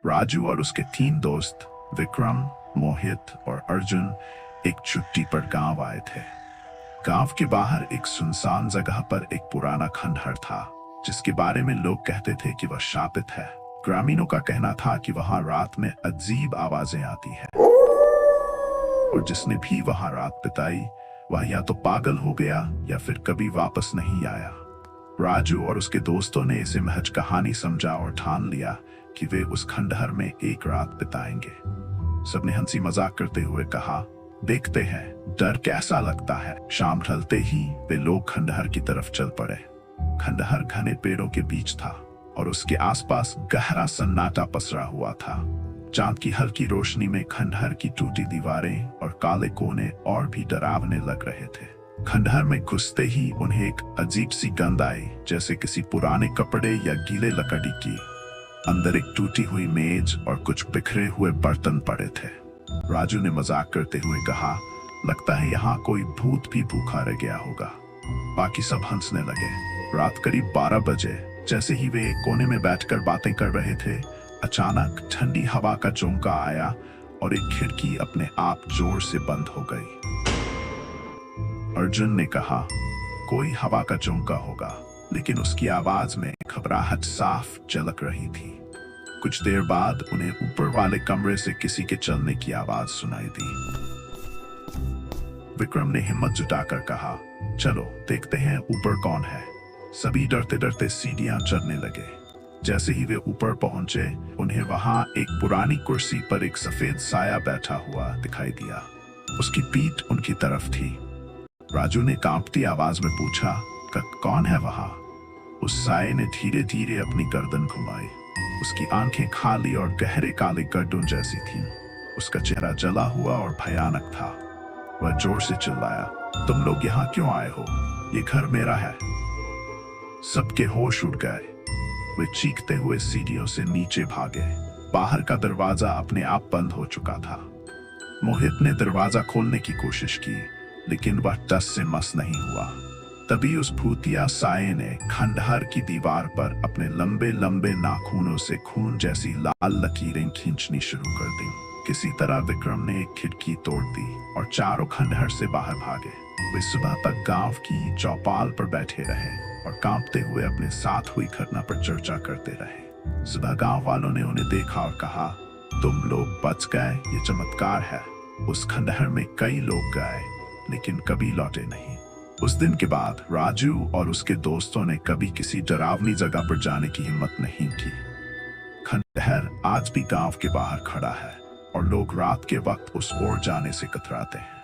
राजू और उसके 3 दोस्त विक्रम, मोहित और अर्जुन एक छुट्टी पर गांव आए थे। गांव के बाहर एक सुनसान जगह पर एक पुराना खंडहर था, जिसके बारे में लोग कहते थे कि वह शापित है। ग्रामीणों का कहना था कि वहां रात में अजीब आवाजें आती है और जिसने भी वहां रात बिताई वह या तो पागल हो गया या फिर कभी वापस नहीं आया। राजू और उसके दोस्तों ने इसे महज कहानी समझा और ठान लिया कि वे उस खंडहर में एक रात बिताएंगे। सबने हंसी मजाक करते हुए कहा, देखते हैं डर कैसा लगता है। शाम ढलते ही वे लोग खंडहर की तरफ चल पड़े। खंडहर घने पेड़ों के बीच था और उसके आसपास गहरा सन्नाटा पसरा हुआ था। चांद की हल्की रोशनी में खंडहर की टूटी दीवारें और काले कोने और भी डरावने लग रहे थे। खंडहर में घुसते ही उन्हें एक अजीब सी गंध आई, जैसे किसी पुराने कपड़े या गीले लकड़ी की। अंदर एक टूटी हुई मेज और कुछ बिखरे हुए बर्तन पड़े थे। राजू ने मजाक करते हुए कहा, लगता है यहाँ कोई भूत भी भूखा रह गया होगा। बाकी सब हंसने लगे। रात करीब 12 बजे, जैसे ही वे एक कोने में बैठकर बातें कर रहे थे, अचानक ठंडी हवा का झोंका आया और एक खिड़की अपने आप जोर से बंद हो गई। अर्जुन ने कहा, कोई हवा का झोंका होगा, लेकिन उसकी आवाज में घबराहट साफ झलक रही थी। कुछ देर बाद उन्हें ऊपर वाले कमरे से किसी के चलने की आवाज सुनाई दी। विक्रम ने हिम्मत जुटाकर कहा, चलो देखते हैं ऊपर कौन है। सभी डरते डरते सीढ़ियां चढ़ने लगे। जैसे ही वे ऊपर पहुंचे, उन्हें वहां एक पुरानी कुर्सी पर एक सफेद साया बैठा हुआ दिखाई दिया। उसकी पीठ उनकी तरफ थी। राजू ने कांपती आवाज में पूछा, कौन है वहां? उस साये ने धीरे धीरे अपनी गर्दन घुमाई। उसकी आंखें खाली और गहरे काले गड्ढों जैसी थीं। उसका चेहरा जला हुआ और भयानक था। वह जोर से चिल्लाया, तुम लोग यहाँ क्यों आए हो? ये घर मेरा है। सबके होश उड़ गए। वे चीखते हुए सीढ़ियों से नीचे भागे। बाहर का दरवाजा अपने आप बंद हो चुका था। मोहित ने दरवाजा खोलने की कोशिश की, लेकिन वह टस से मस नहीं हुआ। तभी उस भूतिया साये ने खंडहर की दीवार पर अपने लंबे लंबे नाखूनों से खून जैसी लाल लकीरें खींचनी शुरू कर दी। किसी तरह विक्रम ने एक खिड़की तोड़ दी और चारों खंडहर से बाहर भागे। वे सुबह तक गांव की चौपाल पर बैठे रहे और कांपते हुए अपने साथ हुई घटना पर चर्चा करते रहे। सुबह गांव वालों ने उन्हें देखा और कहा, तुम लोग बच गए, ये चमत्कार है। उस खंडहर में कई लोग गए, लेकिन कभी लौटे नहीं। उस दिन के बाद राजू और उसके दोस्तों ने कभी किसी डरावनी जगह पर जाने की हिम्मत नहीं की। खंडहर आज भी गांव के बाहर खड़ा है और लोग रात के वक्त उस ओर जाने से कतराते हैं।